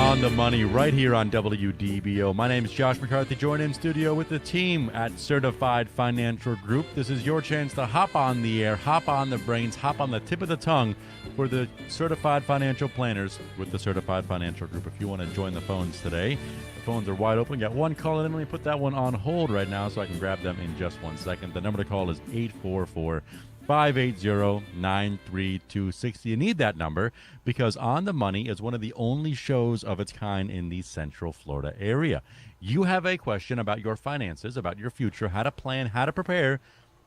On the Money right here on WDBO. My name is Josh McCarthy, joined in studio with the team at Certified Financial Group. This is your chance to hop on the air, hop on the brains, hop on the tip of the tongue for the Certified Financial Planners with the Certified Financial Group. If you want to join the phones today, the phones are wide open. Got one call in. Let me put that one on hold right now so I can grab them in just 1 second. The number to call is 844-580-9326. You need that number because On the Money is one of the only shows of its kind in the Central Florida area. You have a question about your finances, about your future, how to plan, how to prepare,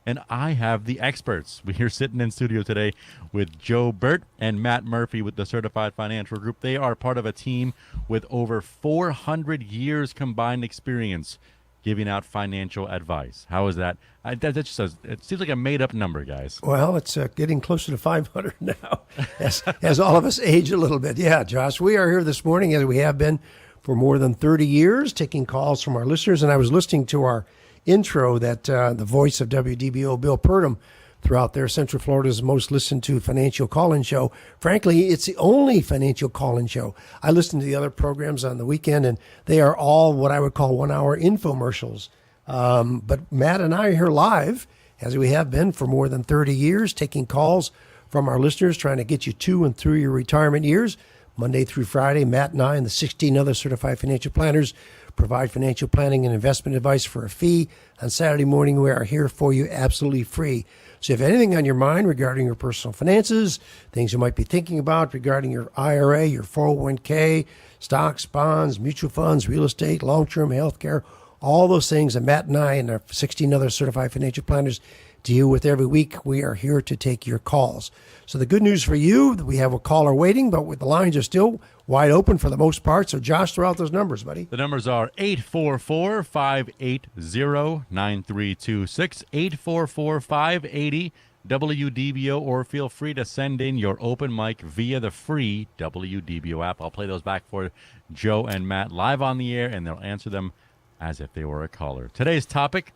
and I have the experts. We're sitting in studio today with Joe Bert and Matt Murphy with the Certified Financial Group. They are part of a team with over 400 years combined experience giving out financial advice. How is that? That just says, it seems like a made-up number, guys. Well, it's getting closer to 500 now, as all of us age a little bit. Yeah, Josh, we are here this morning, as we have been for more than 30 years, taking calls from our listeners. And I was listening to our intro that the voice of WDBO, Bill Purdom, throughout there, Central Florida's most listened to financial call-in show. Frankly, it's the only financial call-in show. I listen to the other programs on the weekend, and they are all what I would call 1-hour infomercials. But Matt and I are here live, as we have been for more than 30 years, taking calls from our listeners, trying to get you to and through your retirement years. Monday through Friday, Matt and I and the 16 other certified financial planners provide financial planning and investment advice for a fee. On Saturday morning, we are here for you absolutely free. So if you have anything on your mind regarding your personal finances, things you might be thinking about regarding your IRA, your 401k, stocks, bonds, mutual funds, real estate, long-term health care, all those things that Matt and I and our 16 other certified financial planners deal with every week, we are here to take your calls. So the good news for you, we have a caller waiting, but the lines are still wide open for the most part. So Josh, throw out those numbers, buddy. The numbers are 844-580-9326, 844-580-WDBO, or feel free to send in your open mic via the free WDBO app. I'll play those back for Joe and Matt live on the air, and they'll answer them as if they were a caller. Today's topic,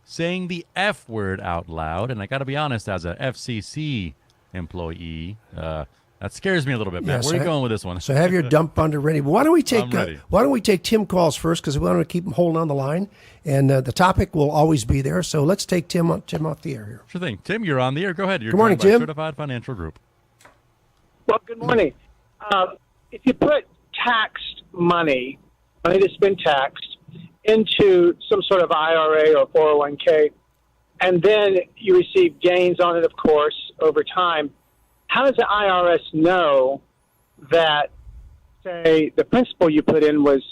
saying the F word out loud. And I got to be honest, as a FCC employee, that scares me a little bit, Matt. Where are you going with this one? So have your dump bundle ready. Why don't we take Tim calls first, because we want to keep him holding on the line, and the topic will always be there. So let's take Tim off the air here. Sure thing. Tim, you're on the air. Go ahead. Good morning, Tim. Certified Financial Group. Well, good morning. If you put taxed money that's been taxed, into some sort of IRA or 401k, and then you receive gains on it, of course, over time, how does the IRS know that, say, the principal you put in was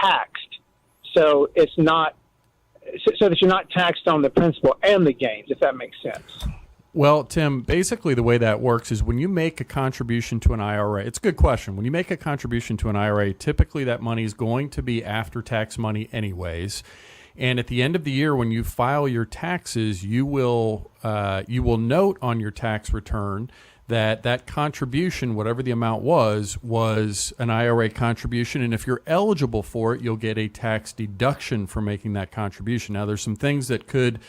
taxed, so it's not, so that you're not taxed on the principal and the gains, if that makes sense? Well, Tim, basically the way that works is when you make a contribution to an IRA, it's a good question. When you make a contribution to an IRA, typically that money is going to be after-tax money anyways. And at the end of the year, when you file your taxes, you will note on your tax return that contribution, whatever the amount was an IRA contribution. And if you're eligible for it, you'll get a tax deduction for making that contribution. Now, there's some things that could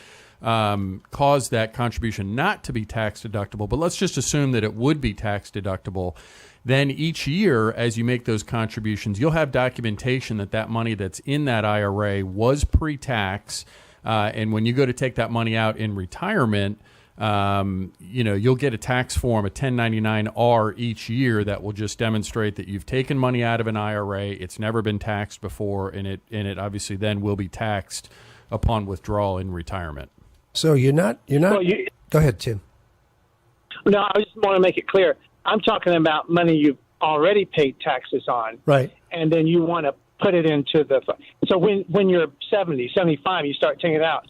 cause that contribution not to be tax deductible, but let's just assume that it would be tax deductible. Then each year, as you make those contributions, you'll have documentation that money that's in that IRA was pre-tax, and when you go to take that money out in retirement, you'll get a tax form, a 1099-R each year that will just demonstrate that you've taken money out of an IRA, it's never been taxed before, and it obviously then will be taxed upon withdrawal in retirement. So you're not. Go ahead, Tim. No, I just want to make it clear. I'm talking about money you've already paid taxes on. Right. And then you want to put it into the. So when you're 70, 75, you start taking it out.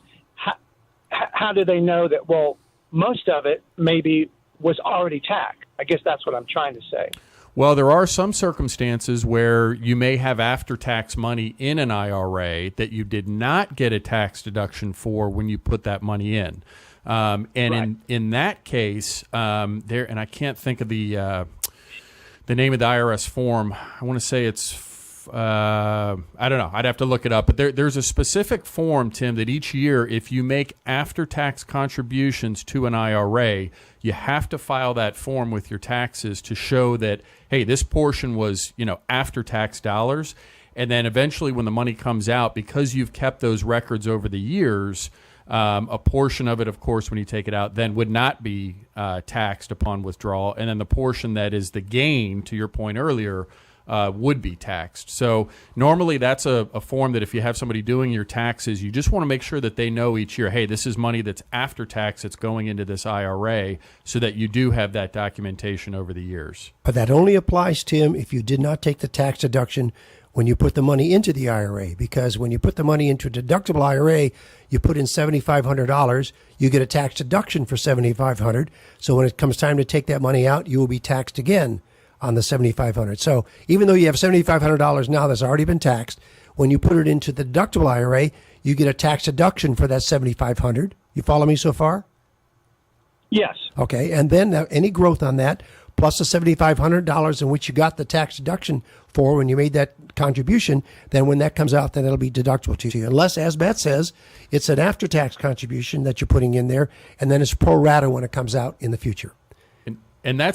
How do they know that, well, most of it maybe was already taxed? I guess that's what I'm trying to say. Well, there are some circumstances where you may have after-tax money in an IRA that you did not get a tax deduction for when you put that money in. And right. in that case, and I can't think of the name of the IRS form. I want to say it's I don't know. I'd have to look it up. But there's a specific form, Tim, that each year, if you make after-tax contributions to an IRA, you have to file that form with your taxes to show that, hey, this portion was, after-tax dollars. And then eventually when the money comes out, because you've kept those records over the years, a portion of it, of course, when you take it out, then would not be taxed upon withdrawal. And then the portion that is the gain, to your point earlier, would be taxed. So normally that's a form that if you have somebody doing your taxes, you just want to make sure that they know each year, hey, this is money that's after tax that's going into this IRA, so that you do have that documentation over the years. But that only applies, Tim, if you did not take the tax deduction when you put the money into the IRA, because when you put the money into a deductible IRA, you put in $7,500, you get a tax deduction for $7,500. So when it comes time to take that money out, you will be taxed again on the $7,500. So even though you have $7,500 now that's already been taxed, when you put it into the deductible IRA, you get a tax deduction for that $7,500. You follow me so far? Yes. Okay, and then any growth on that, plus the $7,500 in which you got the tax deduction for when you made that contribution, then when that comes out, then it'll be deductible to you. Unless, as Matt says, it's an after-tax contribution that you're putting in there, and then it's pro rata when it comes out in the future. And I'm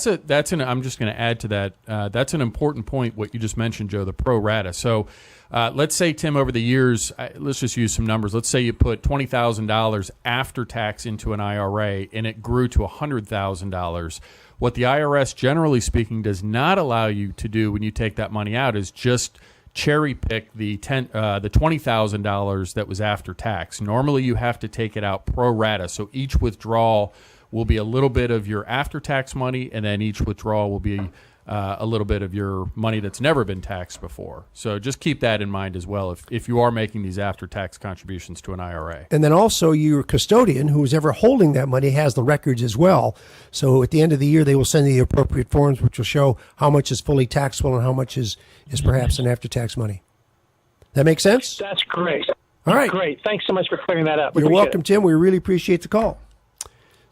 just going to add to that. That's an important point, what you just mentioned, Joe, the pro rata. So let's say, Tim, over the years, let's just use some numbers. Let's say you put $20,000 after tax into an IRA and it grew to $100,000. What the IRS, generally speaking, does not allow you to do when you take that money out is just cherry pick the $20,000 that was after tax. Normally, you have to take it out pro rata. So each withdrawal will be a little bit of your after-tax money, and then each withdrawal will be a little bit of your money that's never been taxed before. So just keep that in mind as well if you are making these after-tax contributions to an IRA. And then also your custodian, who's ever holding that money, has the records as well. So at the end of the year, they will send you the appropriate forms, which will show how much is fully taxable and how much is perhaps an after-tax money. That make sense? That's great. All right. Great. Thanks so much for clearing that up. You're welcome, Tim. We really appreciate the call.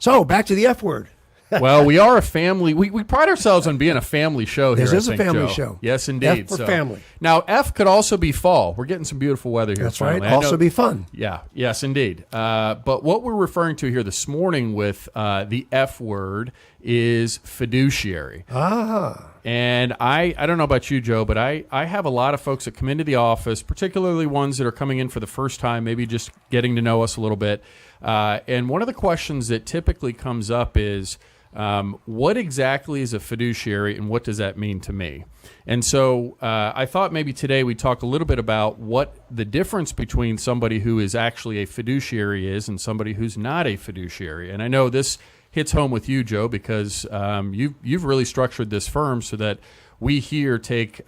So back to the F word. Well, we are a family. We pride ourselves on being a family show here. This is I a think, family Joe. show. Yes, indeed. F for family. Now, F could also be fall. We're getting some beautiful weather here. That's finally. right. Also be fun. Yeah. Yes, indeed. But what we're referring to here this morning with the F word is fiduciary. Ah. And I don't know about you, Joe, but I have a lot of folks that come into the office, particularly ones that are coming in for the first time, maybe just getting to know us a little bit. And one of the questions that typically comes up is, what exactly is a fiduciary and what does that mean to me? And so I thought maybe today we'd talk a little bit about what the difference between somebody who is actually a fiduciary is and somebody who's not a fiduciary. And I know this hits home with you, Joe, because you've really structured this firm so that we here take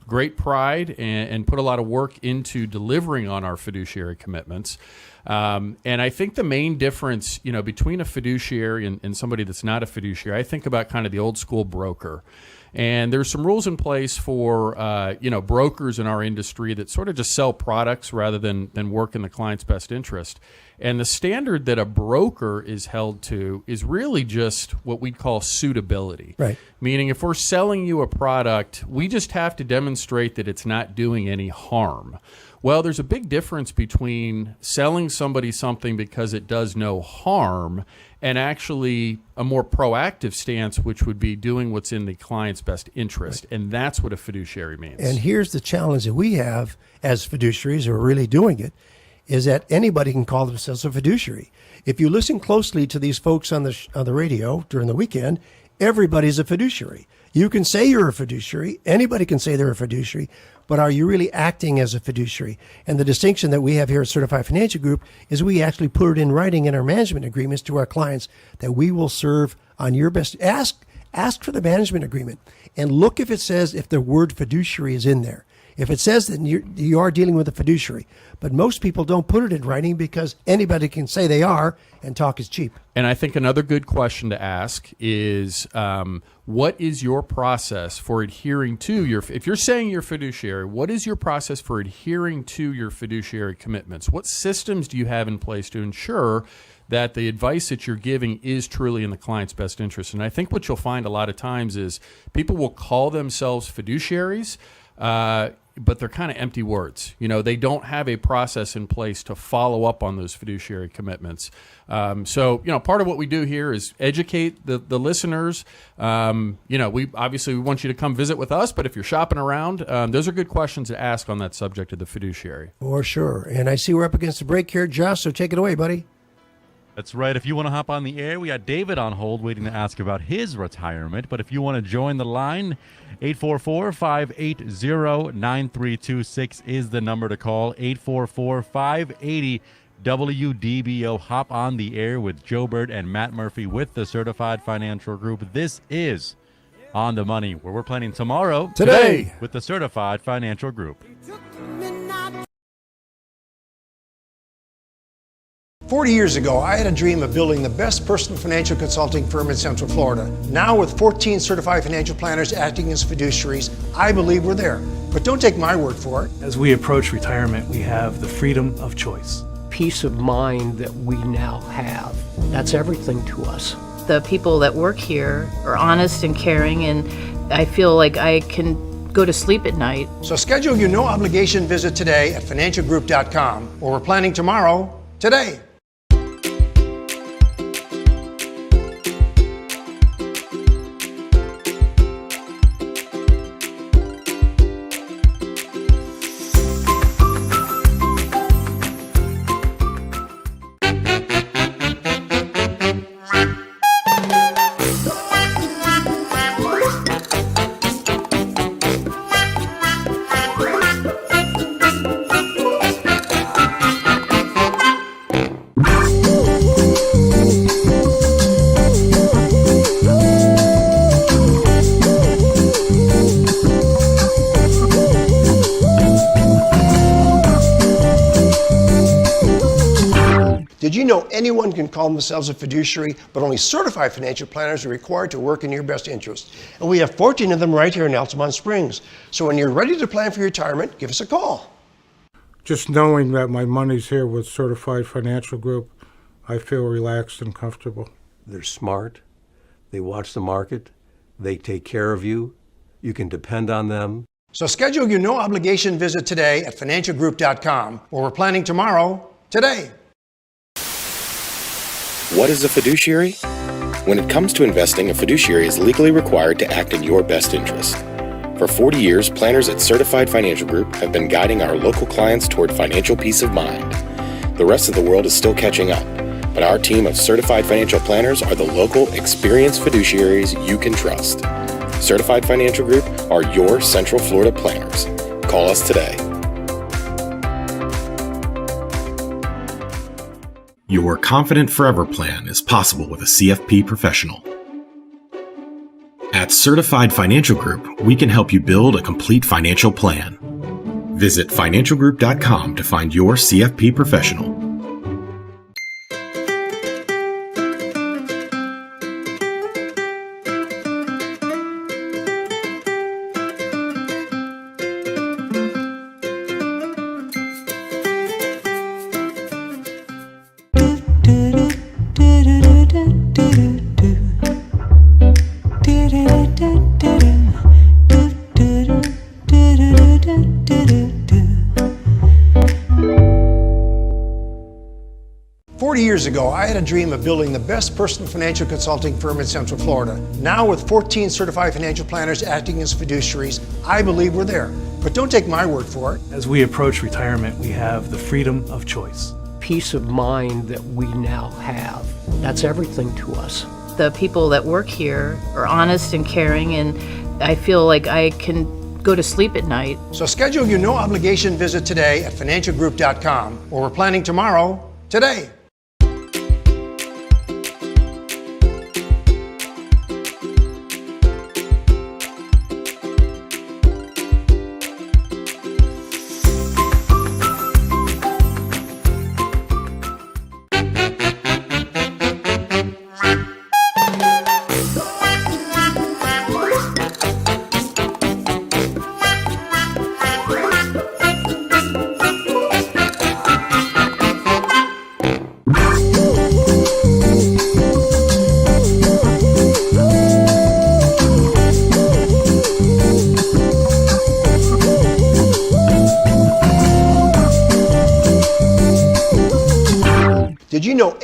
great pride and put a lot of work into delivering on our fiduciary commitments. And I think the main difference, between a fiduciary and somebody that's not a fiduciary, I think about kind of the old school broker. And there's some rules in place for, brokers in our industry that sort of just sell products rather than work in the client's best interest. And the standard that a broker is held to is really just what we call suitability. Right. Meaning if we're selling you a product, we just have to demonstrate that it's not doing any harm. Well, there's a big difference between selling somebody something because it does no harm and actually a more proactive stance, which would be doing what's in the client's best interest. Right. And that's what a fiduciary means. And here's the challenge that we have as fiduciaries who are really doing it, is that anybody can call themselves a fiduciary. If you listen closely to these folks on the radio during the weekend, everybody's a fiduciary. You can say you're a fiduciary. Anybody can say they're a fiduciary. But are you really acting as a fiduciary? And the distinction that we have here at Certified Financial Group is we actually put it in writing in our management agreements to our clients that we will serve on your best. Ask for the management agreement and look if it says if the word fiduciary is in there. If it says that you are dealing with a fiduciary, but most people don't put it in writing because anybody can say they are, and talk is cheap. And I think another good question to ask is, what is your process for adhering to if you're saying you're fiduciary, what is your process for adhering to your fiduciary commitments? What systems do you have in place to ensure that the advice that you're giving is truly in the client's best interest? And I think what you'll find a lot of times is people will call themselves fiduciaries, but they're kind of empty words. They don't have a process in place to follow up on those fiduciary commitments. So part of what we do here is educate the listeners. We want you to come visit with us, but if you're shopping around, those are good questions to ask on that subject of the fiduciary. For sure. And I see we're up against the break here, Josh, so take it away, buddy. That's right. If you want to hop on the air, we got David on hold waiting to ask about his retirement. But if you want to join the line, 844-580-9326 is the number to call. 844-580-WDBO. Hop on the air with Joe Bert and Matt Murphy with the Certified Financial Group. This is On the Money, where we're planning tomorrow Today with the Certified Financial Group. 40 years ago, I had a dream of building the best personal financial consulting firm in Central Florida. Now, with 14 certified financial planners acting as fiduciaries, I believe we're there. But don't take my word for it. As we approach retirement, we have the freedom of choice. Peace of mind that we now have. That's everything to us. The people that work here are honest and caring, and I feel like I can go to sleep at night. So schedule your no-obligation visit today at financialgroup.com, or we're planning tomorrow, today. Did you know anyone can call themselves a fiduciary, but only certified financial planners are required to work in your best interest? And we have 14 of them right here in Altamont Springs. So when you're ready to plan for your retirement, give us a call. Just knowing that my money's here with Certified Financial Group, I feel relaxed and comfortable. They're smart. They watch the market. They take care of you. You can depend on them. So schedule your no-obligation visit today at financialgroup.com, or we're planning tomorrow, today. What is a fiduciary? When it comes to investing, a fiduciary is legally required to act in your best interest. For 40 years, planners at Certified Financial Group have been guiding our local clients toward financial peace of mind. The rest of the world is still catching up, but our team of certified financial planners are the local, experienced fiduciaries you can trust. Certified Financial Group are your Central Florida planners. Call us today. Your Confident Forever plan is possible with a CFP professional. At Certified Financial Group, we can help you build a complete financial plan. Visit financialgroup.com to find your CFP professional. Years ago, I had a dream of building the best personal financial consulting firm in Central Florida. Now, with 14 certified financial planners acting as fiduciaries, I believe we're there. But don't take my word for it. As we approach retirement, we have the freedom of choice. Peace of mind that we now have. That's everything to us. The people that work here are honest and caring, and I feel like I can go to sleep at night. So schedule your no-obligation visit today at financialgroup.com, or we're planning tomorrow, today.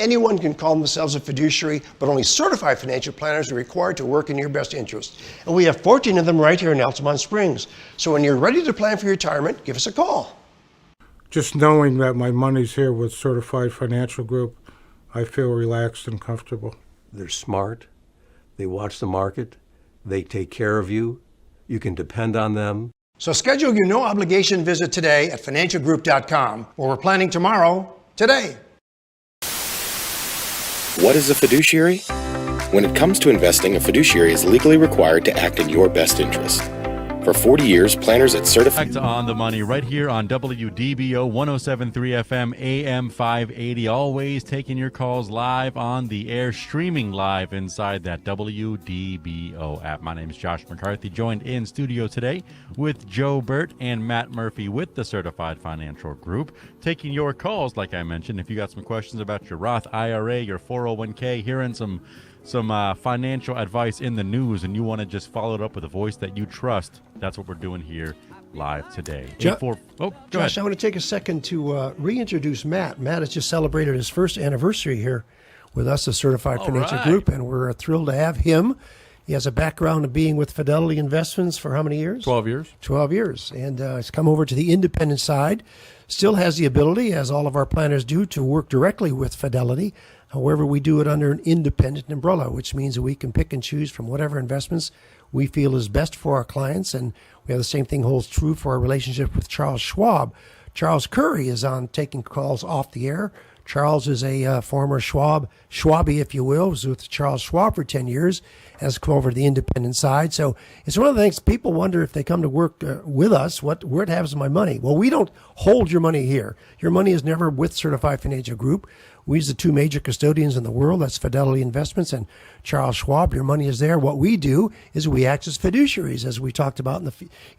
anyone can call themselves a fiduciary, but only certified financial planners are required to work in your best interest. And we have 14 of them right here in Altamont Springs. So when you're ready to plan for retirement, give us a call. Just knowing that my money's here with Certified Financial Group, I feel relaxed and comfortable. They're smart. They watch the market. They take care of you. You can depend on them. So schedule your no-obligation visit today at financialgroup.com, where we're planning tomorrow, today. What is a fiduciary? When it comes to investing, a fiduciary is legally required to act in your best interest. For 40 years, planners at Certified... Back to On the Money right here on WDBO 107.3 FM AM 580. Always taking your calls live on the air, streaming live inside that WDBO app. My name is Josh McCarthy, joined in studio today with Joe Bert and Matt Murphy with the Certified Financial Group. Taking your calls, like I mentioned, if you got some questions about your Roth IRA, your 401k, hearing some financial advice in the news, and you want to just follow it up with a voice that you trust, that's what we're doing here live today. Josh, ahead. I want to take a second to reintroduce Matt. Matt has just celebrated his first anniversary here with us, the Certified Financial Group, and we're thrilled to have him. He has a background of being with Fidelity Investments for how many years? 12 years. 12 years. And he's come over to the independent side. Still has the ability, as all of our planners do, to work directly with Fidelity. However, we do it under an independent umbrella, which means that we can pick and choose from whatever investments we feel is best for our clients. And we have the same thing holds true for our relationship with Charles Schwab. Charles Curry is on taking calls off the air. Charles is a former Schwabby, if you will, was with Charles Schwab for 10 years, has come over to the independent side. So it's one of the things people wonder if they come to work with us, where it happens to my money. Well, we don't hold your money here. Your money is never with Certified Financial Group. We use the two major custodians in the world. That's Fidelity Investments and Charles Schwab. Your money is there. What we do is we act as fiduciaries, as we talked about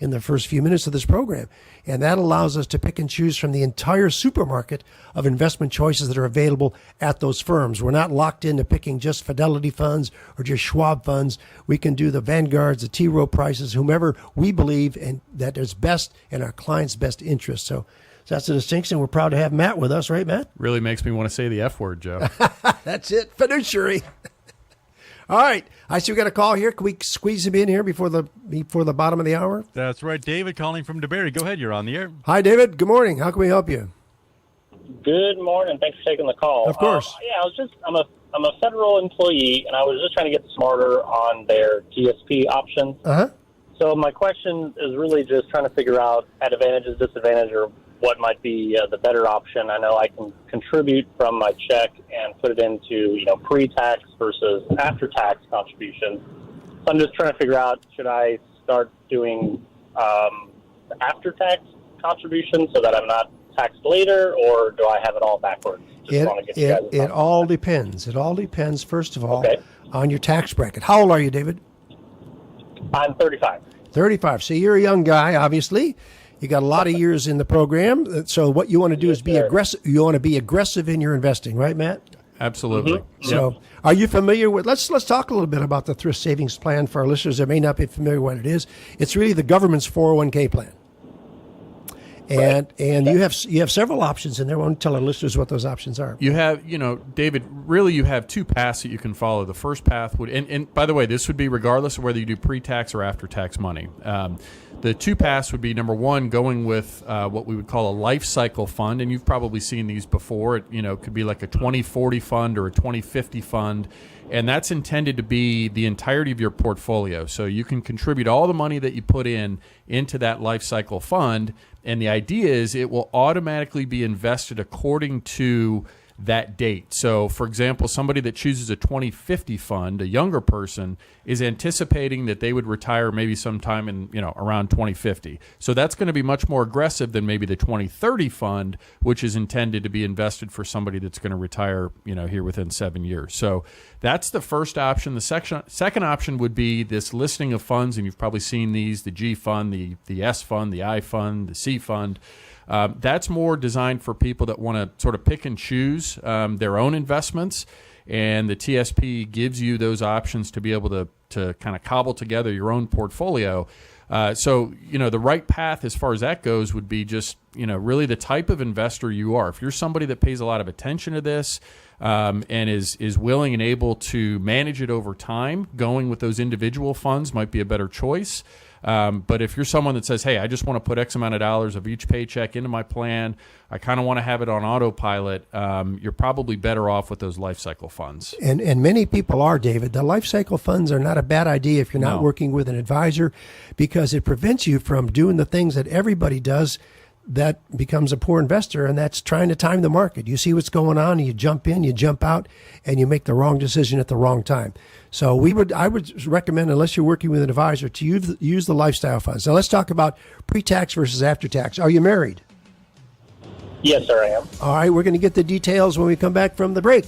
in the first few minutes of this program. And that allows us to pick and choose from the entire supermarket of investment choices that are available at those firms. We're not locked into picking just Fidelity funds or just Schwab funds. We can do the Vanguards, the T. Rowe Prices, whomever we believe and that is best in our clients' best interest. So that's a distinction. We're proud to have Matt with us, right, Matt? Really makes me want to say the F word, Joe. That's it, fiduciary. All right. I see we got a call here. Can we squeeze him in here before the bottom of the hour? That's right. David calling from DeBerry. Go ahead. You're on the air. Hi, David. Good morning. How can we help you? Good morning. Thanks for taking the call. Of course. I'm a federal employee, and I was just trying to get smarter on their TSP options. Uh-huh. So my question is really just trying to figure out at advantages, disadvantage, or what might be the better option. I know I can contribute from my check and put it into, pre-tax versus after-tax contributions. So I'm just trying to figure out, should I start doing after-tax contributions so that I'm not taxed later, or do I have it all backwards? It all depends. It all depends, first of all, on your tax bracket. How old are you, David? I'm 35. 35. So you're a young guy, obviously. You got a lot of years in the program. So what you want to do is be aggressive. You want to be aggressive in your investing, right, Matt? Absolutely. Mm-hmm. So are you familiar with, let's talk a little bit about the thrift savings plan for our listeners that may not be familiar with what it is. It's really the government's 401k plan. And you have several options in there. I want to tell our listeners what those options are. You have, David, really you have two paths that you can follow. The first path would, and by the way, this would be regardless of whether you do pre-tax or after-tax money. The two paths would be, number one, going with what we would call a life cycle fund, and you've probably seen these before. It could be like a 2040 fund or a 2050 fund, and that's intended to be the entirety of your portfolio. So you can contribute all the money that you put into that life cycle fund, and the idea is it will automatically be invested according to that date. So, for example, somebody that chooses a 2050 fund, a younger person, is anticipating that they would retire maybe sometime in, around 2050. So that's going to be much more aggressive than maybe the 2030 fund, which is intended to be invested for somebody that's going to retire, here within 7 years. So that's the first option. The second option would be this listing of funds, and you've probably seen these, the G fund, the S fund, the I fund, the C fund. That's more designed for people that want to sort of pick and choose their own investments, and the TSP gives you those options to be able to to kind of cobble together your own portfolio. So, the right path as far as that goes would be just, really the type of investor you are. If you're somebody that pays a lot of attention to this and is willing and able to manage it over time, going with those individual funds might be a better choice. But if you're someone that says, hey, I just want to put X amount of dollars of each paycheck into my plan, I kind of want to have it on autopilot, you're probably better off with those life cycle funds. And many people are, David. The life cycle funds are not a bad idea if you're not working with an advisor, because it prevents you from doing the things that everybody does that becomes a poor investor, and that's trying to time the market. You see what's going on, and you jump in, you jump out, and you make the wrong decision at the wrong time. So I would recommend, unless you're working with an advisor, to use the lifestyle funds. Now let's talk about pre-tax versus after-tax. Are you married? Yes, sir, I am. All right, we're going to get the details when we come back from the break.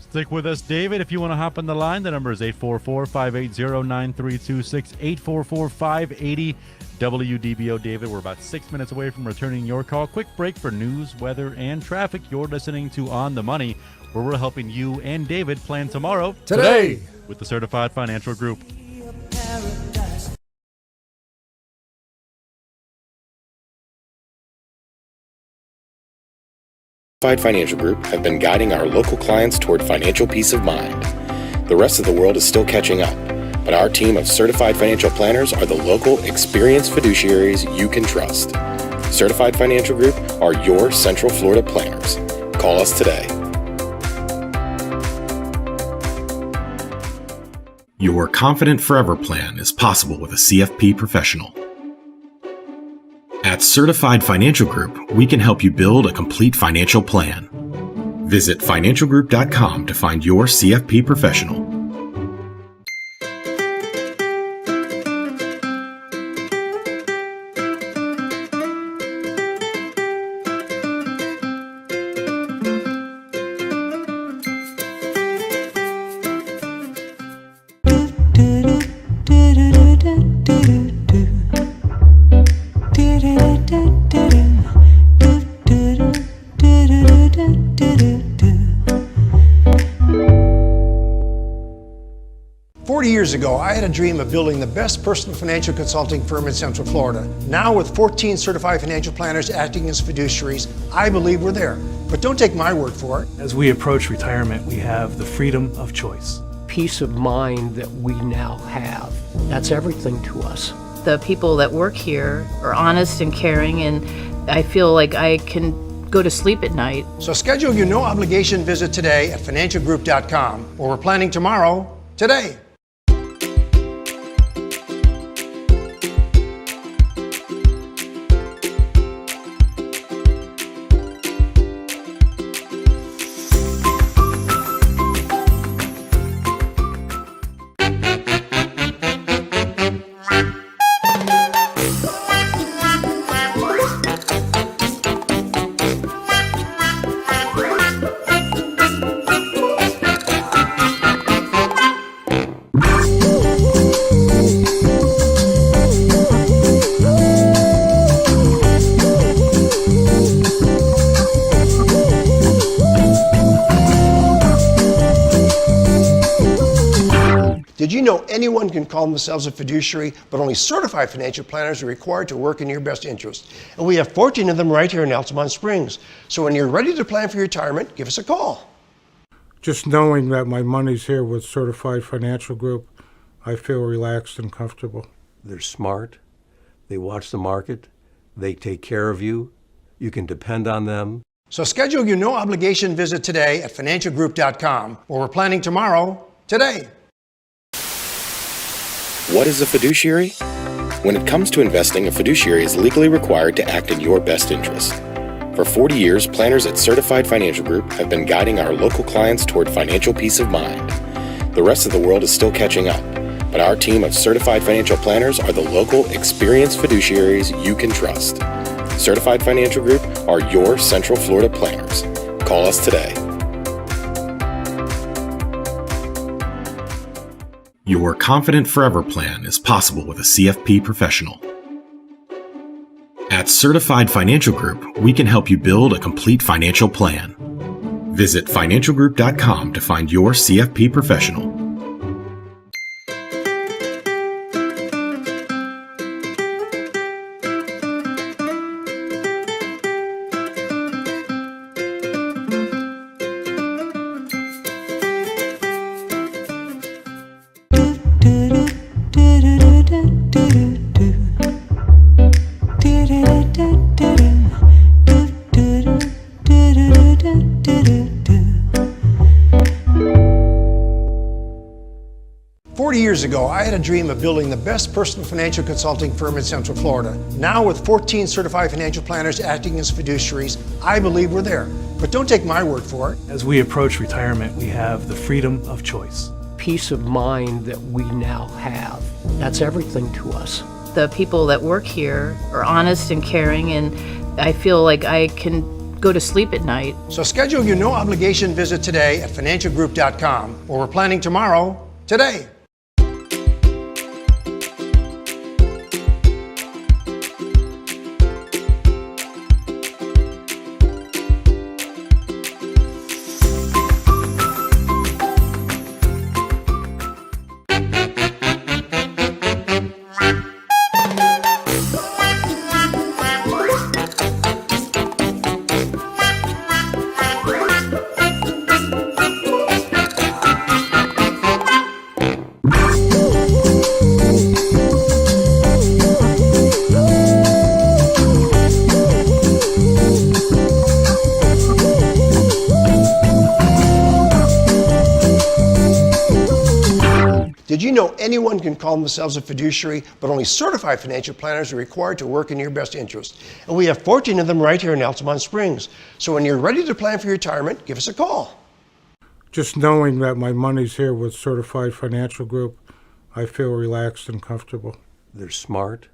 Stick with us, David. If you want to hop on the line, the number is 844-580-9326, 844-580-WDBO. David, we're about 6 minutes away from returning your call. Quick break for news, weather, and traffic. You're listening to On the Money, where we're helping you and David plan tomorrow today with the Certified Financial Group. Certified Financial Group have been guiding our local clients toward financial peace of mind. The rest of the world is still catching up, but our team of certified financial planners are the local, experienced fiduciaries you can trust. Certified Financial Group are your Central Florida planners. Call us today. Your Confident Forever plan is possible with a CFP professional. At Certified Financial Group, we can help you build a complete financial plan. Visit financialgroup.com to find your CFP professional. Years ago, I had a dream of building the best personal financial consulting firm in Central Florida. Now, with 14 certified financial planners acting as fiduciaries, I believe we're there. But don't take my word for it. As we approach retirement, we have the freedom of choice. Peace of mind that we now have, that's everything to us. The people that work here are honest and caring, and I feel like I can go to sleep at night. So schedule your no-obligation visit today at financialgroup.com, or we're planning tomorrow, today. Did you know anyone can call themselves a fiduciary, but only certified financial planners are required to work in your best interest? And we have 14 of them right here in Altamont Springs. So when you're ready to plan for your retirement, give us a call. Just knowing that my money's here with Certified Financial Group, I feel relaxed and comfortable. They're smart. They watch the market. They take care of you. You can depend on them. So schedule your no-obligation visit today at financialgroup.com, or we're planning tomorrow, today. What is a fiduciary? When it comes to investing, a fiduciary is legally required to act in your best interest. For 40 years, planners at Certified Financial Group have been guiding our local clients toward financial peace of mind. The rest of the world is still catching up, but our team of certified financial planners are the local, experienced fiduciaries you can trust. Certified Financial Group are your Central Florida planners. Call us today. Your Confident Forever plan is possible with a CFP professional. At Certified Financial Group, we can help you build a complete financial plan. Visit financialgroup.com to find your CFP professional. 40 years ago, I had a dream of building the best personal financial consulting firm in Central Florida. Now, with 14 certified financial planners acting as fiduciaries, I believe we're there. But don't take my word for it. As we approach retirement, we have the freedom of choice. Peace of mind that we now have. That's everything to us. The people that work here are honest and caring, and I feel like I can go to sleep at night. So schedule your no-obligation visit today at financialgroup.com, or we're planning tomorrow, today. Did you know anyone can call themselves a fiduciary, but only certified financial planners are required to work in your best interest? And we have 14 of them right here in Altamont Springs. So when you're ready to plan for your retirement, give us a call. Just knowing that my money's here with Certified Financial Group, I feel relaxed and comfortable. They're smart.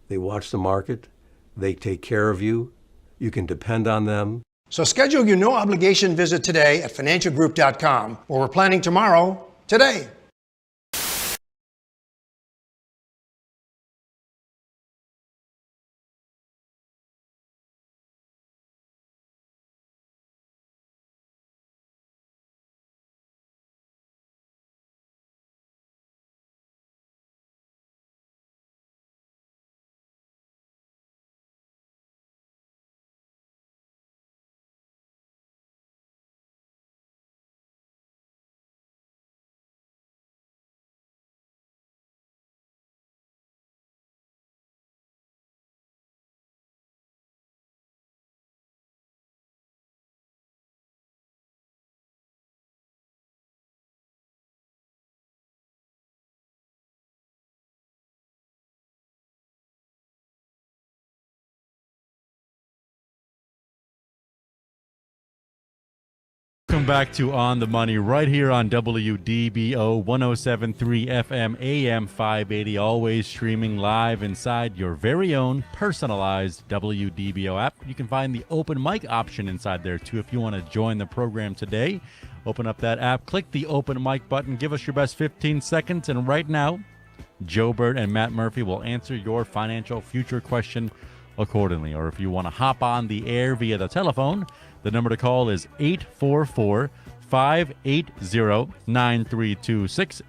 They watch the market. They take care of you. You can depend on them. So schedule your no-obligation visit today at financialgroup.com, or we're planning tomorrow, today. Welcome back to On the Money right here on WDBO 107.3 FM AM 580, always streaming live inside your very own personalized WDBO app. You can find the open mic option inside there too if you want to join the program today. Open up that app, click the open mic button, give us your best 15 seconds, and right now, Joe Bert and Matt Murphy will answer your financial future question accordingly. Or if you want to hop on the air via the telephone, the number to call is 844-580-9326,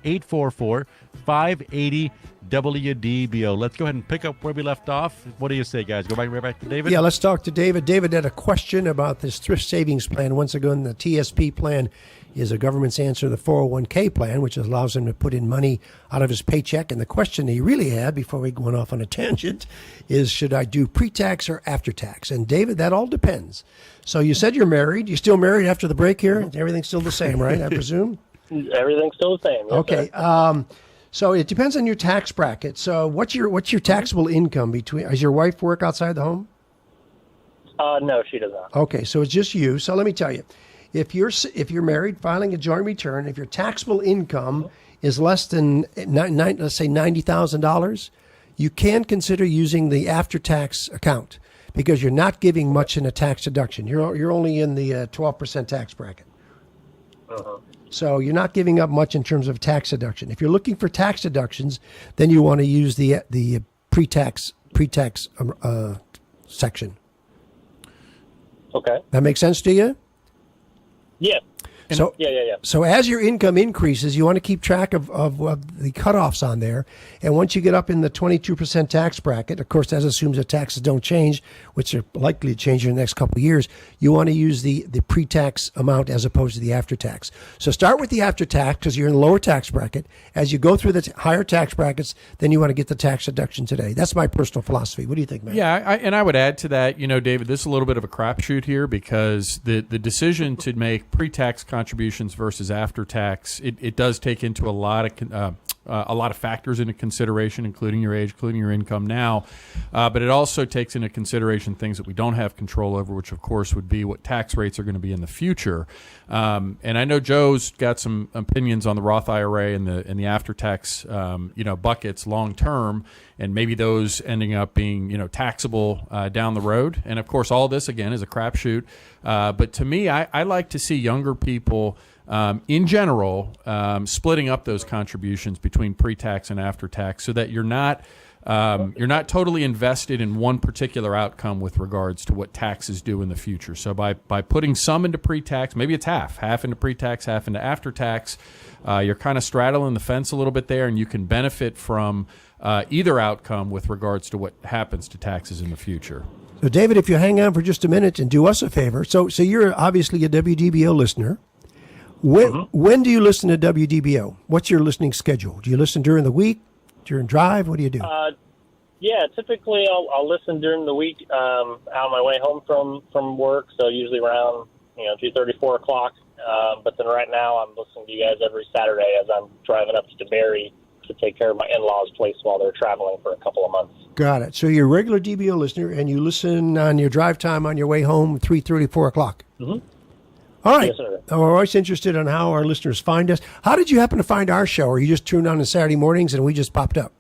844-580-WDBO. Let's go ahead and pick up where we left off. What do you say, guys? Go right back to David? Yeah, let's talk to David. David had a question about this thrift savings plan. Once again, the TSP plan is a government's answer to the 401k plan, which allows him to put in money out of his paycheck. And the question he really had, before we went off on a tangent, is should I do pre-tax or after-tax? And David, that all depends. So you said you're married. You still married after the break here? Everything's still the same, right, I presume? Everything's still the same. Yes, okay. So it depends on your tax bracket. So what's your taxable income between? Does your wife work outside the home? No, she does not. Okay, so it's just you. So let me tell you. If you're married, filing a joint return, if your taxable income is less than let's say $90,000, you can consider using the after-tax account because you're not giving much in a tax deduction. You're only in the 12% tax bracket. So you're not giving up much in terms of tax deduction. If you're looking for tax deductions, then you want to use the pre-tax section. Okay. That makes sense to you? Yeah. So, yeah. So as your income increases, you want to keep track of the cutoffs on there. And once you get up in the 22% tax bracket, of course, that assumes that taxes don't change, which are likely to change in the next couple of years, you want to use the pre-tax amount as opposed to the after-tax. So start with the after-tax because you're in the lower tax bracket. As you go through the higher tax brackets, then you want to get the tax deduction today. That's my personal philosophy. What do you think, man? Yeah, I would add to that, David, this is a little bit of a crapshoot here because the decision to make pre-tax contributions versus after tax, it does take into a lot of a lot of factors into consideration, including your age, including your income now. But it also takes into consideration things that we don't have control over, which of course would be what tax rates are going to be in the future. And I know Joe's got some opinions on the Roth IRA and the after tax buckets long term, and maybe those ending up being taxable down the road. And of course, all this again is a crapshoot. But to me, I like to see younger people in general splitting up those contributions between pre-tax and after-tax, so that you're not totally invested in one particular outcome with regards to what taxes do in the future. So by putting some into pre-tax, maybe it's half into pre-tax, half into after-tax, you're kind of straddling the fence a little bit there, and you can benefit from either outcome with regards to what happens to taxes in the future. So, David, if you hang on for just a minute and do us a favor. So you're obviously a WDBO listener. When do you listen to WDBO? What's your listening schedule? Do you listen during the week, during drive? What do you do? Yeah, typically I'll listen during the week on my way home from work, so usually around 2:30, 4 o'clock. But then right now I'm listening to you guys every Saturday as I'm driving up to DeBerry to take care of my in-laws' place while they're traveling for a couple of months. Got it. So you're a regular DBO listener, and you listen on your drive time on your way home, 3:30, 4 o'clock. Mm-hmm. All right. Yes, sir. We're always interested in how our listeners find us. How did you happen to find our show? Or you just tuned on Saturday mornings and we just popped up?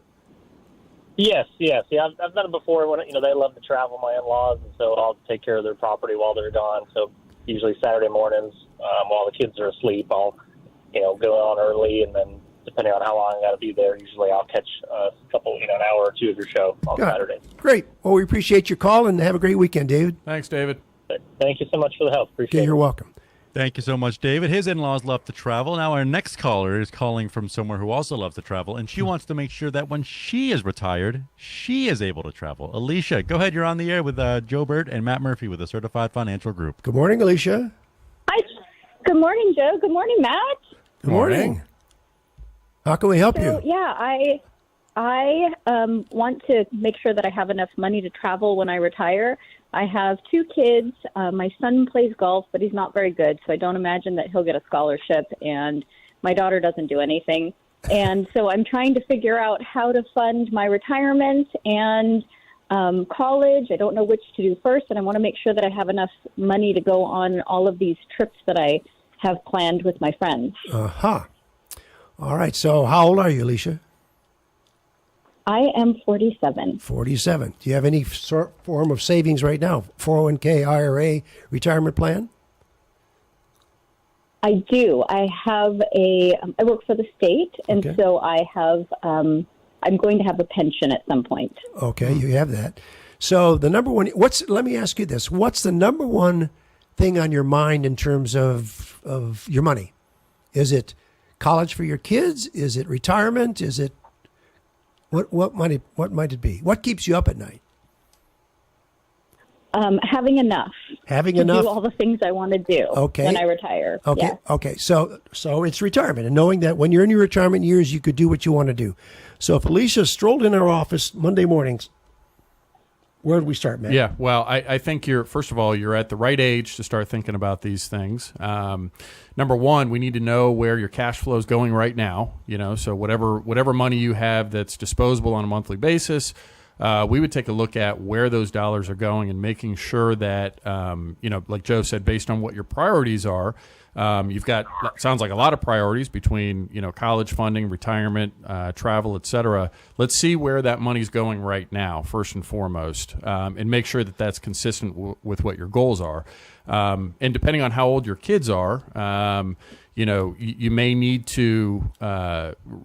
Yes. Yeah, I've done it before when they love to travel, my in-laws, and so I'll take care of their property while they're gone. So usually Saturday mornings while the kids are asleep, I'll go on early, and then depending on how long I got to be there, usually I'll catch a couple, an hour or two of your show on Saturdays. Great. Well, we appreciate your call, and have a great weekend, David. Thanks, David. Thank you so much for the help. Appreciate it. You're welcome. Thank you so much, David. His in-laws love to travel. Now our next caller is calling from somewhere who also loves to travel, and she wants to make sure that when she is retired, she is able to travel. Alicia, go ahead. You're on the air with Joe Bert and Matt Murphy with the Certified Financial Group. Good morning, Alicia. Hi. Good morning, Joe. Good morning, Matt. Good morning. How can we help you? Yeah, I want to make sure that I have enough money to travel when I retire. I have 2 kids. My son plays golf, but he's not very good, so I don't imagine that he'll get a scholarship, and my daughter doesn't do anything. And so I'm trying to figure out how to fund my retirement and college. I don't know which to do first, and I want to make sure that I have enough money to go on all of these trips that I have planned with my friends. Uh-huh. All right, so how old are you, Alicia? I am 47. 47. Do you have any form of savings right now? 401k, IRA, retirement plan? I do. I have I work for the state, and so I have, I'm going to have a pension at some point. Okay, you have that. So the number one, let me ask you this. What's the number one thing on your mind in terms of your money? Is it college for your kids? Is it retirement? Is it what might it be? What keeps you up at night? Having enough. Having to enough. do all the things I want to do when I retire. Okay. Yes. Okay. So it's retirement, and knowing that when you're in your retirement years, you could do what you want to do. So if Alicia strolled in our office Monday mornings, where do we start, Matt? Yeah, well, I think first of all, you're at the right age to start thinking about these things. Number one, we need to know where your cash flow is going right now. So whatever money you have that's disposable on a monthly basis, we would take a look at where those dollars are going and making sure that, like Joe said, based on what your priorities are, you've got, sounds like a lot of priorities between, college funding, retirement, travel, et cetera. Let's see where that money's going right now, first and foremost, and make sure that that's consistent with what your goals are. And depending on how old your kids are, you may need to,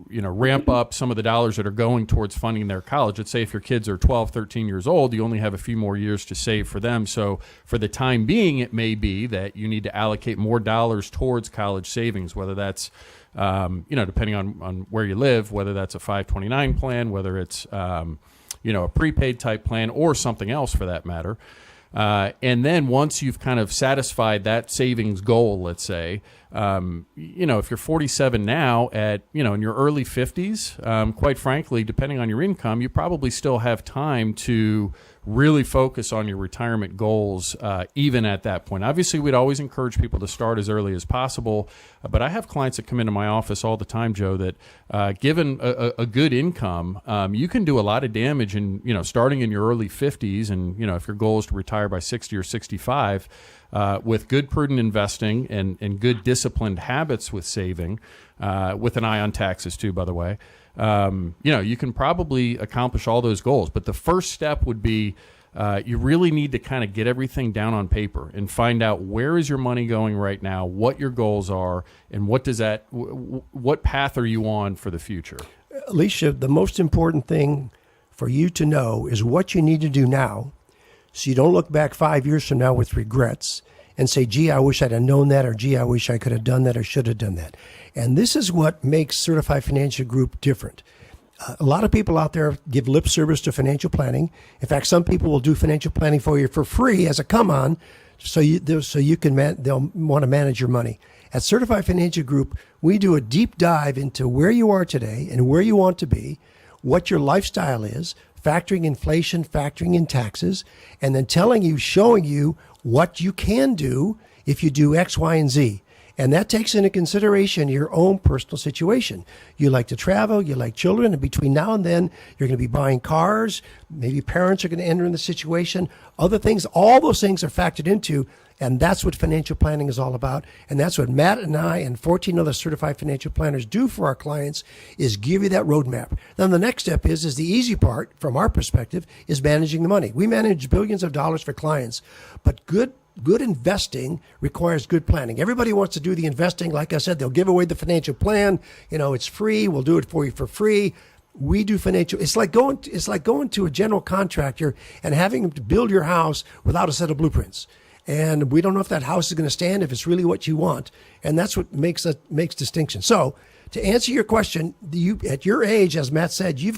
ramp up some of the dollars that are going towards funding their college. Let's say if your kids are 12, 13 years old, you only have a few more years to save for them. So for the time being, it may be that you need to allocate more dollars towards college savings, whether that's, depending on where you live, whether that's a 529 plan, whether it's, a prepaid type plan or something else for that matter. And then once you've kind of satisfied that savings goal, let's say, if you're 47 now in your early 50s, quite frankly, depending on your income, you probably still have time to really focus on your retirement goals even at that point. Obviously, we'd always encourage people to start as early as possible, but I have clients that come into my office all the time, Joe, that given a good income, you can do a lot of damage in, starting in your early 50s, and, if your goal is to retire by 60 or 65, with good prudent investing and good disciplined habits with saving, with an eye on taxes too, by the way, you can probably accomplish all those goals. But the first step would be you really need to kind of get everything down on paper and find out where is your money going right now, what your goals are, and what path are you on for the future. Alicia, the most important thing for you to know is what you need to do now, so you don't look back 5 years from now with regrets and say, gee, I wish I'd have known that, or gee, I wish I could have done that or should have done that. And this is what makes Certified Financial Group different. A lot of people out there give lip service to financial planning. In fact, some people will do financial planning for you for free as a come-on, so you can they'll want to manage your money. At Certified Financial Group, we do a deep dive into where you are today and where you want to be, what your lifestyle is, factoring inflation, factoring in taxes, and then showing you what you can do if you do X, Y, and Z. And that takes into consideration your own personal situation. You like to travel, you like children, and between now and then, you're going to be buying cars. Maybe parents are going to enter in the situation. Other things, all those things are factored into, and that's what financial planning is all about. And that's what Matt and I and 14 other certified financial planners do for our clients, is give you that roadmap. Then the next step is the easy part from our perspective, is managing the money. We manage billions of dollars for clients, but good investing requires good planning. Everybody wants to do the investing. Like I said, they'll give away the financial plan. It's free. We'll do it for you for free. We do financial. It's like going to a general contractor and having him to build your house without a set of blueprints. And we don't know if that house is going to stand, if it's really what you want. And that's what makes distinction. So to answer your question, at your age, as Matt said, you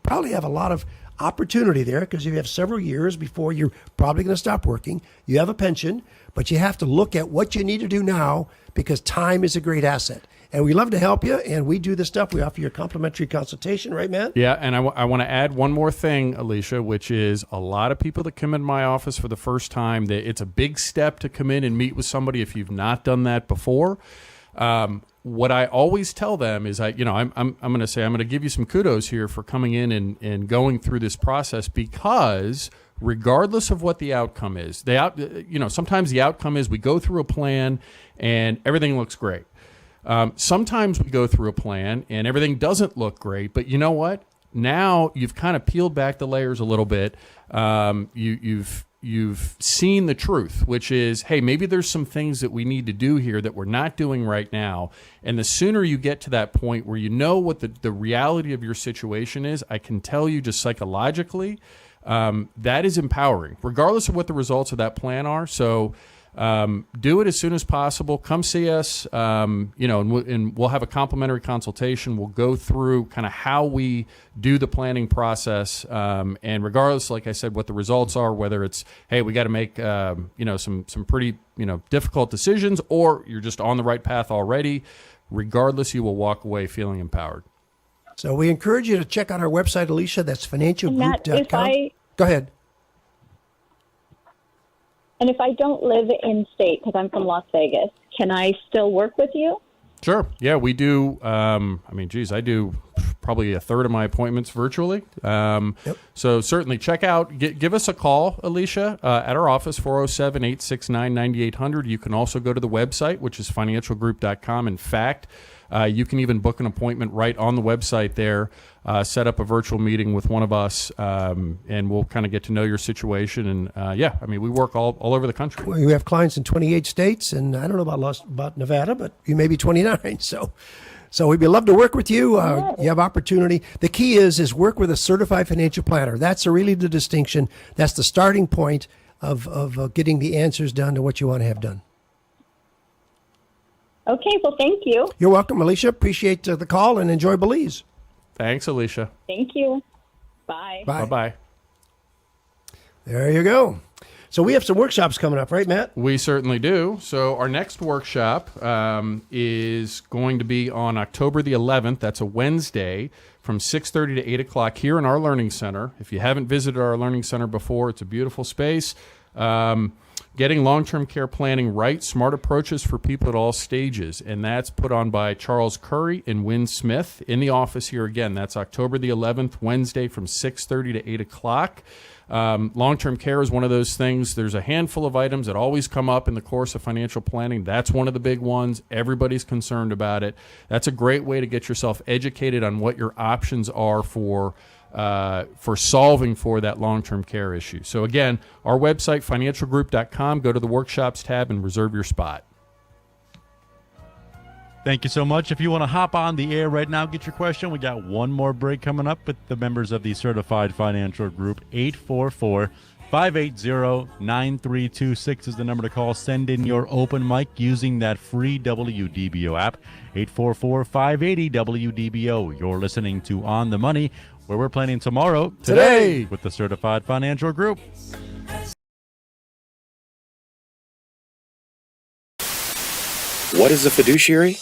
probably have a lot of opportunity there, because you have several years before you're probably going to stop working. You have a pension, but you have to look at what you need to do now, because time is a great asset. And we love to help you, and we do this stuff. We offer you a complimentary consultation, right, Matt? Yeah, and I want to add one more thing, Alicia, which is a lot of people that come in my office for the first time, that it's a big step to come in and meet with somebody if you've not done that before. What I always tell them is, I'm going to give you some kudos here for coming in and going through this process, because regardless of what the outcome is, sometimes the outcome is we go through a plan and everything looks great. Sometimes we go through a plan and everything doesn't look great, but you know what? Now you've kind of peeled back the layers a little bit. You've seen the truth, which is, hey, maybe there's some things that we need to do here that we're not doing right now. And the sooner you get to that point where you know what the reality of your situation is, I can tell you just psychologically, that is empowering, regardless of what the results of that plan are. So do it as soon as possible. Come see us, and we'll have a complimentary consultation. We'll go through kind of how we do the planning process, and regardless, like I said, what the results are, whether it's, hey, we got to make some pretty difficult decisions, or you're just on the right path already. Regardless, you will walk away feeling empowered. So we encourage you to check out our website, Alicia. That's financialgroup.com. Go ahead. And if I don't live in state, because I'm from Las Vegas, can I still work with you? Sure. Yeah, we do. I do probably a third of my appointments virtually. So certainly check out, give us a call, Alicia, at our office, 407-869-9800. You can also go to the website, which is financialgroup.com. In fact, you can even book an appointment right on the website there, set up a virtual meeting with one of us, and we'll kind of get to know your situation. And we work all over the country. Well, you have clients in 28 states, and I don't know about Nevada, but you may be 29. So we'd love to work with you. You have opportunity. The key is work with a certified financial planner. That's really the distinction. That's the starting point of getting the answers done to what you want to have done. Okay, well, thank you. You're welcome, Alicia. Appreciate the call, and enjoy Belize. Thanks, Alicia. Thank you. Bye. Bye-bye. There you go. So we have some workshops coming up, right, Matt? We certainly do. So our next workshop is going to be on October the 11th. That's a Wednesday from 6:30 to 8 o'clock here in our Learning Center. If you haven't visited our Learning Center before, it's a beautiful space. Getting long-term care planning right, smart approaches for people at all stages. And that's put on by Charles Curry and Wynn Smith in the office here again. That's October the 11th, Wednesday from 6:30 to 8 o'clock. Long-term care is one of those things. There's a handful of items that always come up in the course of financial planning. That's one of the big ones. Everybody's concerned about it. That's a great way to get yourself educated on what your options are for solving for that long-term care issue. So again, our website, financialgroup.com, go to the workshops tab and reserve your spot. Thank you so much. If you want to hop on the air right now, get your question. We got one more break coming up with the members of the Certified Financial Group. 844-580-9326 is the number to call. Send in your open mic using that free WDBO app. 844-580-WDBO. You're listening to On the Money, where we're planning tomorrow, today, with the Certified Financial Group. What is a fiduciary?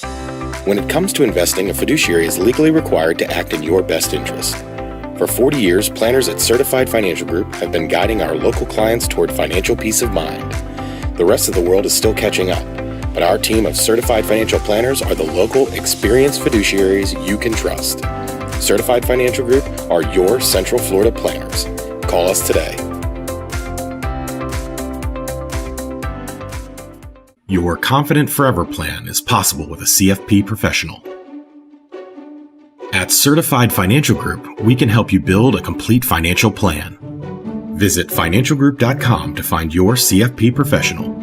When it comes to investing, a fiduciary is legally required to act in your best interest. For 40 years, planners at Certified Financial Group have been guiding our local clients toward financial peace of mind. The rest of the world is still catching up, but our team of certified financial planners are the local, experienced fiduciaries you can trust. Certified Financial Group are your Central Florida planners. Call us today. Your Confident Forever plan is possible with a CFP professional. At Certified Financial Group, we can help you build a complete financial plan. Visit financialgroup.com to find your CFP professional.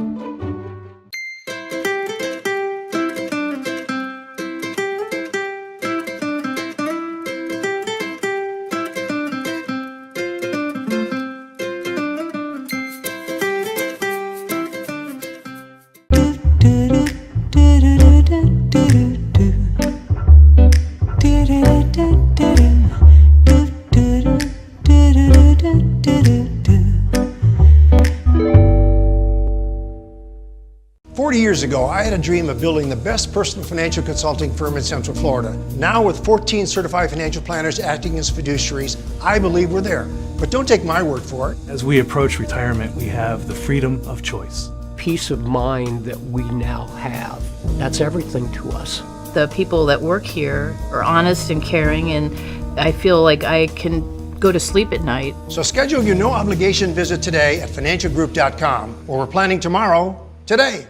Years ago, I had a dream of building the best personal financial consulting firm in Central Florida. Now, with 14 certified financial planners acting as fiduciaries, I believe we're there. But don't take my word for it. As we approach retirement, we have the freedom of choice. Peace of mind that we now have, that's everything to us. The people that work here are honest and caring, and I feel like I can go to sleep at night. So schedule your no obligation visit today at financialgroup.com, or we're planning tomorrow, today.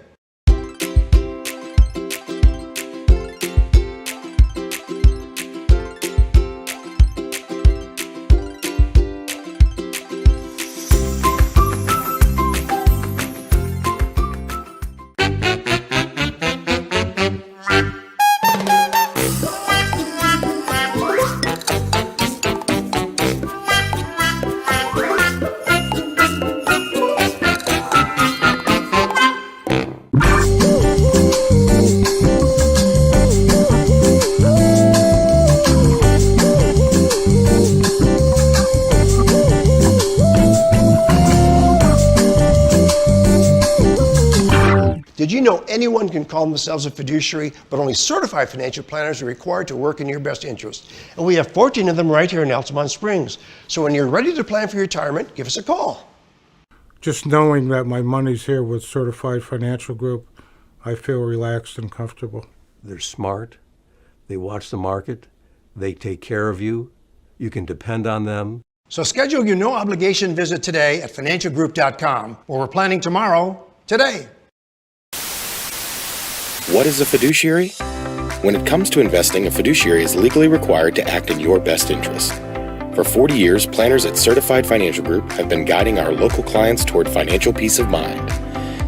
Did you know anyone can call themselves a fiduciary, but only certified financial planners are required to work in your best interest? And we have 14 of them right here in Altamont Springs. So when you're ready to plan for your retirement, give us a call. Just knowing that my money's here with Certified Financial Group, I feel relaxed and comfortable. They're smart. They watch the market. They take care of you. You can depend on them. So schedule your no obligation visit today at financialgroup.com, where we're planning tomorrow, today. What is a fiduciary? When it comes to investing, a fiduciary is legally required to act in your best interest. For 40 years, planners at Certified Financial Group have been guiding our local clients toward financial peace of mind.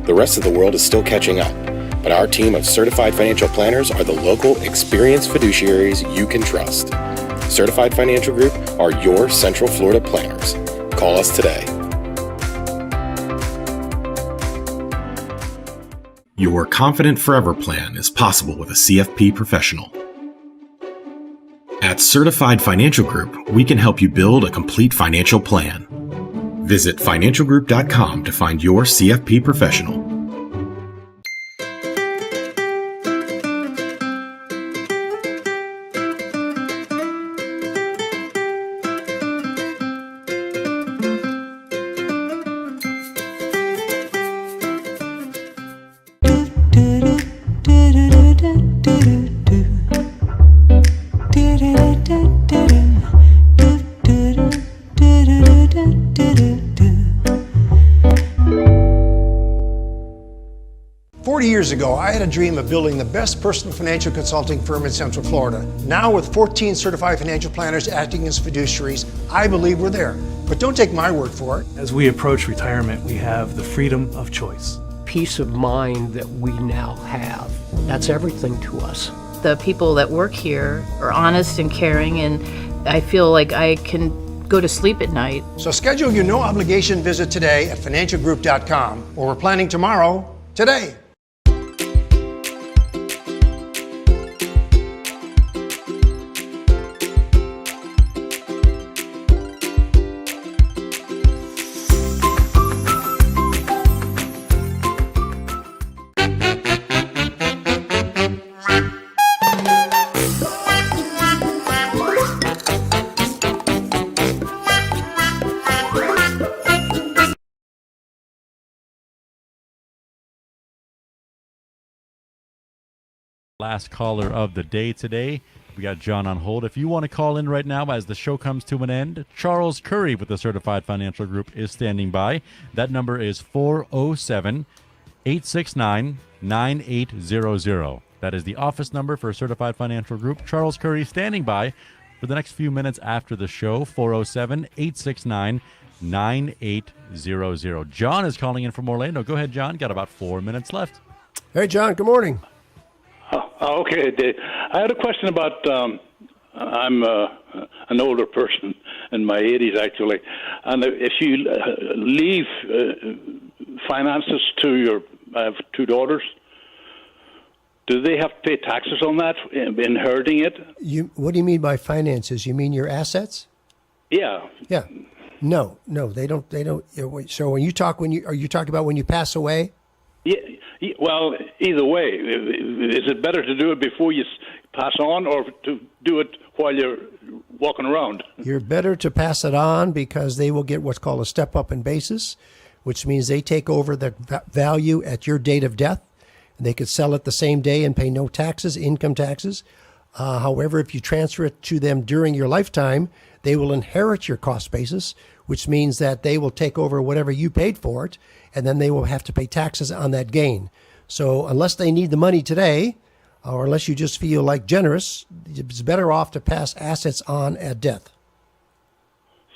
The rest of the world is still catching up, but our team of certified financial planners are the local, experienced fiduciaries you can trust. Certified Financial Group are your Central Florida planners. Call us today. Your Confident Forever plan is possible with a CFP professional. At Certified Financial Group, we can help you build a complete financial plan. Visit financialgroup.com to find your CFP professional. Years ago, I had a dream of building the best personal financial consulting firm in Central Florida. Now, with 14 certified financial planners acting as fiduciaries, I believe we're there. But don't take my word for it. As we approach retirement, we have the freedom of choice. Peace of mind that we now have. That's everything to us. The people that work here are honest and caring, and I feel like I can go to sleep at night. So schedule your no obligation visit today at financialgroup.com, or we're planning tomorrow, today. Last caller of the day today. We got John on hold. If you want to call in right now as the show comes to an end, Charles Curry with the Certified Financial Group is standing by. That number is 407-869-9800. That is the office number for Certified Financial Group. Charles Curry standing by for the next few minutes after the show, 407-869-9800. John is calling in from Orlando. Go ahead, John. Got about 4 minutes left. Hey, John. Good morning. Okay, Dave. I had a question about, I'm an older person in my 80s, actually, and if you leave finances to your, I have two daughters, do they have to pay taxes on that, inheriting it? What do you mean by finances? You mean your assets? Yeah. Yeah. No, they don't. So are you talking about when you pass away? Yeah. Well, either way, is it better to do it before you pass on, or to do it while you're walking around? You're better to pass it on, because they will get what's called a step up in basis, which means they take over the value at your date of death. They could sell it the same day and pay no taxes, income taxes. However, if you transfer it to them during your lifetime, they will inherit your cost basis, which means that they will take over whatever you paid for it, and then they will have to pay taxes on that gain. So unless they need the money today, or unless you just feel like generous, it's better off to pass assets on at death.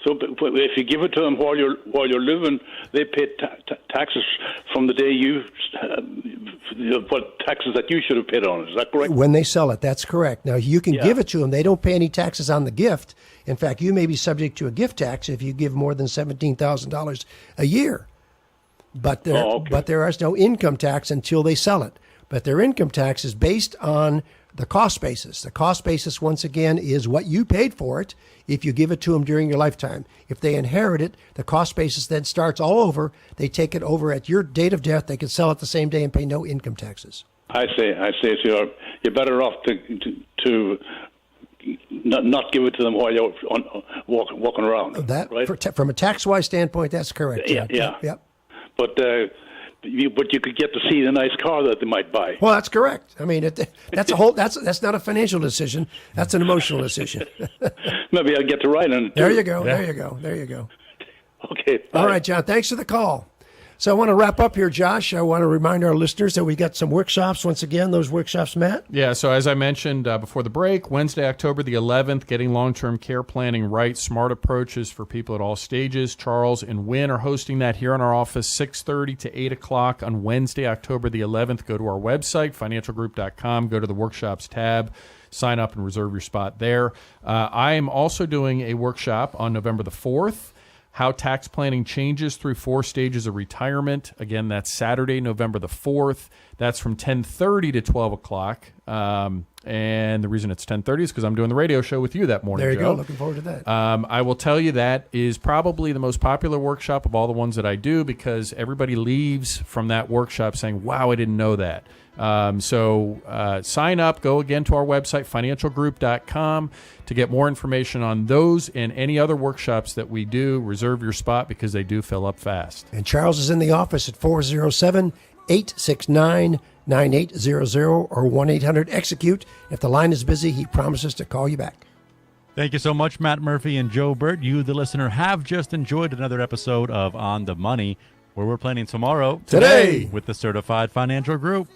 So if you give it to them while you're living, they pay taxes from the day what taxes that you should have paid on it. Is that correct? When they sell it, that's correct. Now, you can give it to them. They don't pay any taxes on the gift. In fact, you may be subject to a gift tax if you give more than $17,000 a year. But there is no income tax until they sell it. But their income tax is based on the cost basis. The cost basis, once again, is what you paid for it if you give it to them during your lifetime. If they inherit it, the cost basis then starts all over. They take it over at your date of death. They can sell it the same day and pay no income taxes. I say. So you're better off to not give it to them while you're walking around. That, right? From a tax-wise standpoint, that's correct. Yeah. Yep. But you could get to see the nice car that they might buy. Well, that's correct. I mean, that's not a financial decision. That's an emotional decision. Maybe I'll get to ride on it. There you go. Yeah. There you go. Okay. Bye. All right, John. Thanks for the call. So I want to wrap up here, Josh. I want to remind our listeners that we got some workshops. Once again, those workshops, Matt? Yeah, so as I mentioned before the break, Wednesday, October the 11th, Getting Long-Term Care Planning Right, Smart Approaches for People at All Stages. Charles and Wynn are hosting that here in our office, 6:30 to 8 o'clock on Wednesday, October the 11th. Go to our website, financialgroup.com, go to the workshops tab, sign up and reserve your spot there. I am also doing a workshop on November the 4th. how tax planning changes through 4 stages of retirement. Again, that's Saturday, November the 4th. That's from 10:30 to 12 o'clock. And the reason it's 10:30 is because I'm doing the radio show with you that morning, There you Joe. go. Looking forward to that. I will tell you that is probably the most popular workshop of all the ones that I do, because everybody leaves from that workshop saying, wow, I didn't know that. So sign up, go again to our website, financialgroup.com, to get more information on those and any other workshops that we do. Reserve your spot because they do fill up fast. And Charles is in the office at 407-869-9800 or 1-800-EXECUTE. If the line is busy, he promises to call you back. Thank you so much, Matt Murphy and Joe Bert. You, the listener, have just enjoyed another episode of On the Money, where we're planning tomorrow Today with the Certified Financial Group.